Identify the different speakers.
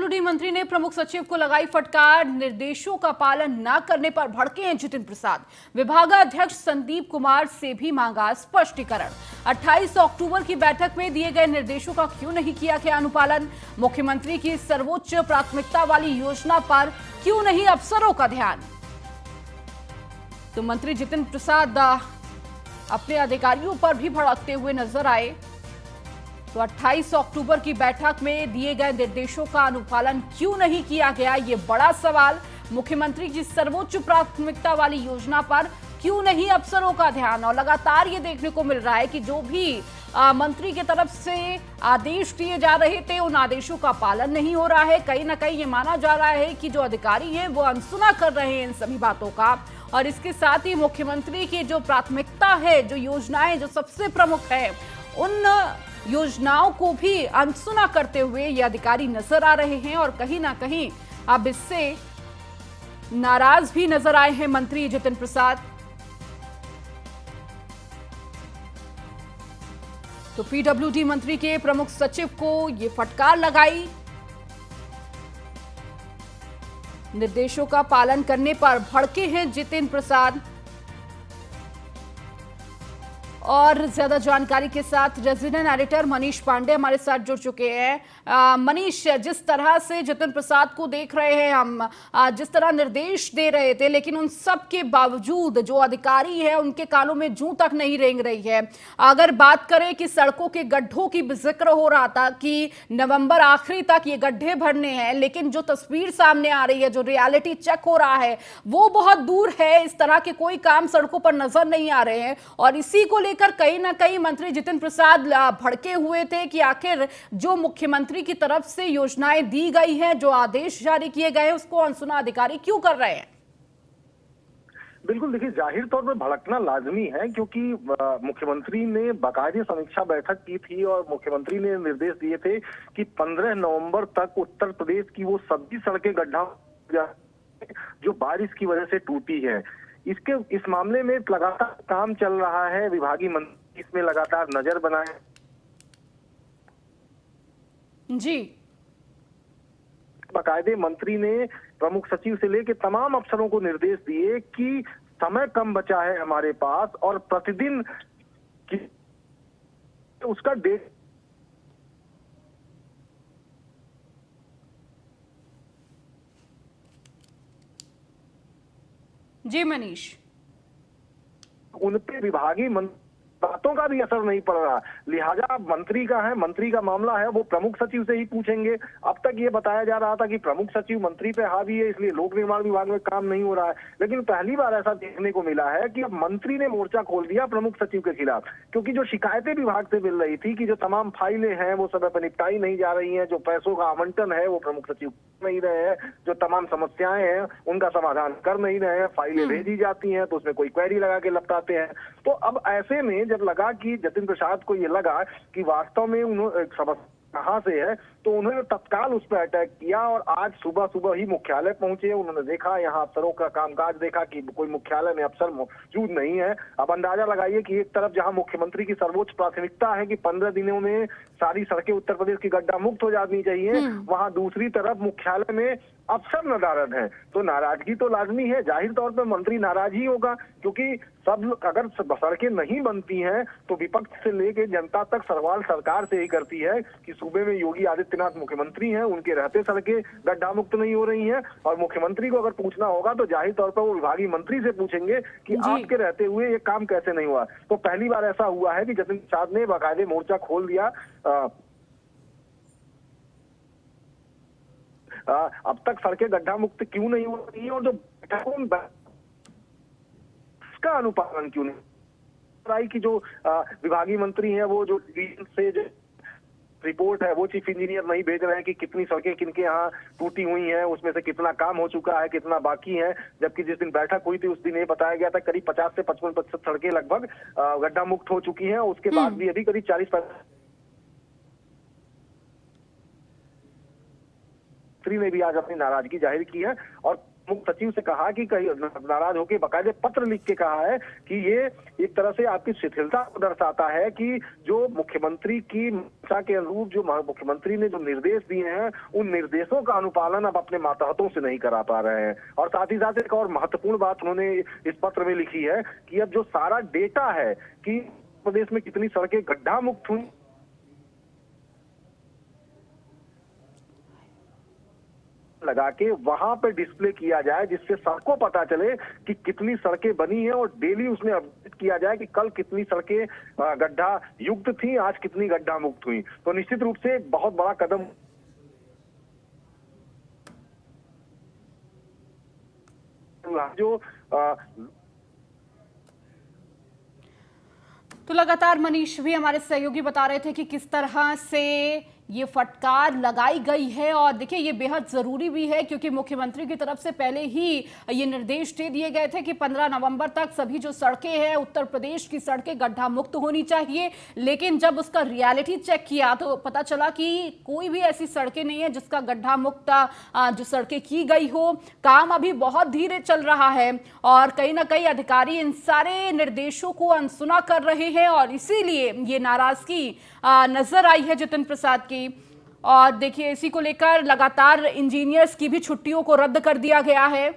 Speaker 1: PWD मंत्री ने प्रमुख सचिव को लगाई फटकार। निर्देशों का पालन न करने पर भड़के हैं जितिन प्रसाद। विभागाध्यक्ष संदीप कुमार से भी मांगा स्पष्टीकरण। 28 अक्टूबर की बैठक में दिए गए निर्देशों का क्यों नहीं किया गया अनुपालन? मुख्यमंत्री की सर्वोच्च प्राथमिकता वाली योजना पर क्यों नहीं अफसरों का ध्यान? तो मंत्री जितिन प्रसाद अपने अधिकारियों पर भी भड़कते हुए नजर आए। तो 28 अक्टूबर की बैठक में दिए गए निर्देशों का अनुपालन क्यों नहीं किया गया, ये बड़ा सवाल। मुख्यमंत्री की सर्वोच्च प्राथमिकता वाली योजना पर क्यों नहीं अफसरों का ध्यान? और लगातार ये देखने को मिल रहा है कि जो भी मंत्री की तरफ से आदेश दिए जा रहे थे उन आदेशों का पालन नहीं हो रहा है। कहीं ना कहीं ये माना जा रहा है कि जो अधिकारी हैं वो अनसुना कर रहे हैं इन सभी बातों का। और इसके साथ ही मुख्यमंत्री की जो प्राथमिकता है, जो योजनाएं जो सबसे प्रमुख है, उन योजनाओं को भी अनसुना करते हुए ये अधिकारी नजर आ रहे हैं। और कहीं ना कहीं अब इससे नाराज भी नजर आए हैं मंत्री जितिन प्रसाद। तो पीडब्ल्यूडी मंत्री के प्रमुख सचिव को ये फटकार लगाई। निर्देशों का पालन करने पर भड़के हैं जितिन प्रसाद। और ज्यादा जानकारी के साथ रेजिडेंट एडिटर मनीष पांडे हमारे साथ जुड़ चुके हैं। मनीष, जिस तरह से जितिन प्रसाद को देख रहे हैं हम, जिस तरह निर्देश दे रहे थे, लेकिन उन सब के बावजूद जो अधिकारी है उनके कानों में जूं तक नहीं रेंग रही है। अगर बात करें कि सड़कों के गड्ढों की जिक्र हो रहा था कि नवंबर आखिरी तक ये गड्ढे भरने हैं, लेकिन जो तस्वीर सामने आ रही है, जो रियलिटी चेक हो रहा है, वो बहुत दूर है। इस तरह के कोई काम सड़कों पर नजर नहीं आ रहे हैं। और इसी को लेकर कहीं ना कहीं मंत्री जितिन प्रसाद भड़के हुए थे कि आखिर जो मुख्यमंत्री की तरफ से योजनाएं दी गई हैं, जो आदेश जारी किए गए हैं, उसको अनसुना अधिकारी क्यों कर रहे हैं?
Speaker 2: बिल्कुल, देखिए, जाहिर तौर पर भड़कना लाजमी है क्योंकि मुख्यमंत्री ने बाकायदे समीक्षा बैठक की थी और मुख्यमंत्री ने निर्देश दिए थे कि 15 नवंबर तक उत्तर प्रदेश की वो सभी सड़कें गड्ढा जो बारिश की वजह से टूटी है, इस मामले में लगातार काम चल रहा है। विभागीय मंत्री इसमें लगातार नजर बनाए
Speaker 1: जी।
Speaker 2: बाकायदे मंत्री ने प्रमुख सचिव से लेकर तमाम अफसरों को निर्देश दिए कि समय कम बचा है हमारे पास और प्रतिदिन उसका डेट
Speaker 1: जी मनीष,
Speaker 2: उन पे विभागीय बातों का भी असर नहीं पड़ रहा। लिहाजा मंत्री का है, मंत्री का मामला है, वो प्रमुख सचिव से ही पूछेंगे। अब तक ये बताया जा रहा था कि प्रमुख सचिव मंत्री पे हावी है, इसलिए लोक निर्माण विभाग में काम नहीं हो रहा है। लेकिन पहली बार ऐसा देखने को मिला है कि अब मंत्री ने मोर्चा खोल दिया प्रमुख सचिव के खिलाफ, क्योंकि जो शिकायतें विभाग से मिल रही थी कि जो तमाम फाइलें हैं वो समय पर निपटाई नहीं जा रही है, जो पैसों का आवंटन है वो प्रमुख सचिव नहीं रहे हैं, जो तमाम समस्याएं हैं उनका समाधान कर नहीं रहे हैं, फाइलें भेजी जाती हैं तो उसमें कोई क्वेरी लगा के लपटाते हैं। तो अब ऐसे में जब लगा कि जितिन प्रसाद को ये लगा कि वास्तव में उन्होंने समस्या कहाँ से है, तो उन्होंने तत्काल उस पर अटैक किया और आज सुबह सुबह ही मुख्यालय पहुंचे। उन्होंने देखा, यहाँ अफसरों का कामकाज देखा कि कोई मुख्यालय में अफसर मौजूद नहीं है। अब अंदाजा लगाइए कि एक तरफ जहां मुख्यमंत्री की सर्वोच्च प्राथमिकता है कि 15 दिनों में सारी सड़कें उत्तर प्रदेश की गड्ढा मुक्त हो जानी चाहिए, वहां दूसरी तरफ मुख्यालय में अफसर नदारद हैं। तो नाराजगी तो लाजमी है, जाहिर तौर पर मंत्री नाराज ही होगा, क्योंकि सब अगर सड़कें नहीं बनती हैं तो विपक्ष से लेकर जनता तक सवाल सरकार से ही करती है कि सूबे में योगी आदित्यनाथ मुख्यमंत्री हैं, उनके रहते सड़कें गड्ढा मुक्त नहीं हो रही हैं। और मुख्यमंत्री को अगर पूछना होगा तो जाहिर तौर पर वो विभागीय मंत्री से पूछेंगे कि आपके रहते हुए ये काम कैसे नहीं हुआ। तो पहली बार ऐसा हुआ है कि जितिन प्रसाद ने बाकायदे मोर्चा खोल दिया। अब तक सड़कें गड्ढा मुक्त क्यों नहीं हो रही है और जो इसका अनुपालन क्यों नहीं कि जो विभागीय मंत्री हैं वो जो से जो रिपोर्ट है वो चीफ इंजीनियर नहीं भेज रहे हैं कि कितनी सड़कें किनके यहाँ टूटी हुई हैं, उसमें से कितना काम हो चुका है, कितना बाकी है। जबकि जिस दिन बैठक हुई थी उस दिन ये बताया गया था करीब 50 से 55% सड़कें लगभग गड्ढा मुक्त हो चुकी हैं। उसके बाद भी अभी करीब 40% ने भी आज अपनी नाराजगी जाहिर की है और मुख्य सचिव से कहा कि कहीं नाराज होकर बाकायदे पत्र लिख के कहा है कि ये एक तरह से आपकी शिथिलता को दर्शाता है कि जो मुख्यमंत्री की मंशा के अनुरूप जो मुख्यमंत्री ने जो निर्देश दिए हैं उन निर्देशों का अनुपालन अब अपने मातहतों से नहीं करा पा रहे हैं। और साथ ही साथ एक और महत्वपूर्ण बात उन्होंने इस पत्र में लिखी है कि अब जो सारा डेटा है कि प्रदेश में कितनी सड़कें गड्ढा मुक्त हुई लगा के वहां पे डिस्प्ले किया जाए, जिससे सबको पता चले कि कितनी सड़कें बनी हैं और डेली उसमें अपडेट किया जाए कि कल कितनी सड़कें गड्ढा युक्त थी, आज कितनी गड्ढा मुक्त हुई। तो निश्चित रूप से एक बहुत बड़ा कदम जो
Speaker 1: तो लगातार मनीष भी हमारे सहयोगी बता रहे थे कि किस तरह से ये फटकार लगाई गई है। और देखिए ये बेहद जरूरी भी है क्योंकि मुख्यमंत्री की तरफ से पहले ही ये निर्देश दे दिए गए थे कि 15 नवंबर तक सभी जो सड़कें हैं उत्तर प्रदेश की सड़कें गड्ढा मुक्त होनी चाहिए। लेकिन जब उसका रियलिटी चेक किया तो पता चला कि कोई भी ऐसी सड़कें नहीं है जिसका गड्ढा मुक्त जो सड़कें की गई हो। काम अभी बहुत धीरे चल रहा है और कहीं ना कहीं अधिकारी इन सारे निर्देशों को अनसुना कर रहे हैं और इसीलिए ये नाराजगी नजर आई है जितिन प्रसाद की। और देखिए इसी को लेकर लगातार इंजीनियर्स की भी छुट्टियों को रद्द कर दिया गया है।